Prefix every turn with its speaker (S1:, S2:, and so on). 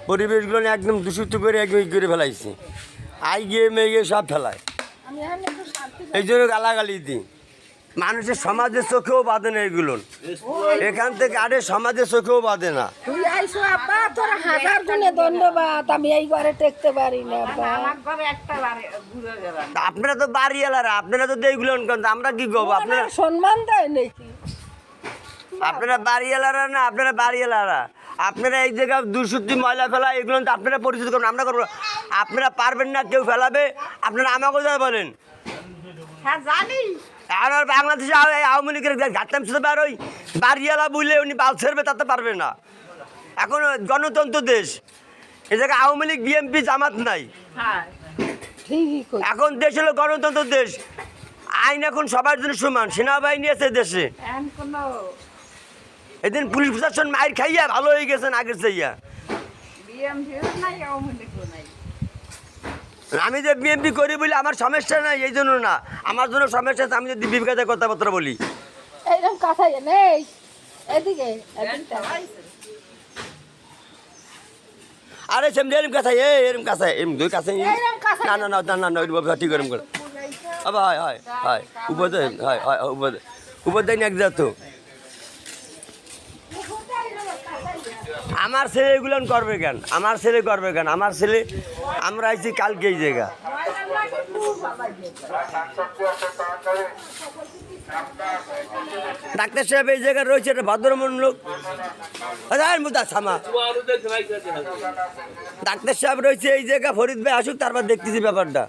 S1: পরিবেশগুলো একদম দূষিত করে একদম করে ফেলাইছে। আই গিয়ে মেয়ে সব ফেলায়, এই জন্য গালাগালি দিই। মানুষের সমাজের চোখেও বাঁধে না এগুলো, এখান থেকে আরে সমাজের চোখেও বাঁধে না।
S2: তুই আইসো আব্বা, তোর হাজার গুণে ধন্যবাদ, আমি এই ঘরে টেকতে পারি না আব্বা।
S1: আপনারা তো বাড়িওয়ালারা, আপনারা তো এইগুলো আমরা কি করবো? আপনারা
S2: সম্মান দেয় নাকি?
S1: আপনারা বাড়িওয়ালারা না, আপনারা বাড়িওয়ালারা, আপনারা এই জায়গায় দুঃশুদ্ধি ময়লা ফেলা এগুলো তো আপনারা পরিচিত করবেন, আমরা করবো। আপনারা পারবেন না, কেউ ফেলাবে, আপনারা আমাকেও যা বলেন।
S2: হ্যাঁ জানি।
S1: আর বাংলাদেশে আওয়ামী লীগের ঘাটতাম শুধু আর ওই বাড়িওয়ালা বুঝলে উনি বাল ছেড়বে, তাতে পারবে না। এখন গণতন্ত্র দেশ, এ জায়গায় আওয়ামী লীগ বিএনপি জামাত নাই। এখন দেশ হলো গণতন্ত্র দেশ, আইন এখন সবার জন্য সমান, সেনাবাহিনী আছে দেশে। এদিন পুলিশ প্রশাসন মাইর খাইয়া ভালো হয়ে গেছেন আগের চাইয়া। আমি যে বিএনপি করি বলে আমার সমস্যা নাই, এই জন্য না, আমার জন্য সমস্যা আছে। আমি যদি বিবেকাতে কথাবার্তা বলি,
S2: এইরকম কথা নেই এদিকে।
S1: আরে সেমনি এরম কাছে এরম কাছে এরম দুই কাছে না না না না না না ওই ঠিক এরম করে আবার হয় হয় হয় উপরে হয় হয় উপর দেয় এক যাতো। আমার ছেলে এগুলো করবে কেন? আমার ছেলে করবে কেন? আমার ছেলে, আমরা আইছি কালকে এই জায়গা। ডাক্তার সাহেব এই জায়গায় রয়েছে, একটা ভদ্রমন লোক। ডাক্তার সাহেব রয়েছে এই জায়গা, ফরিদ ভাই আসুক, তারপর দেখতেছি ব্যাপারটা।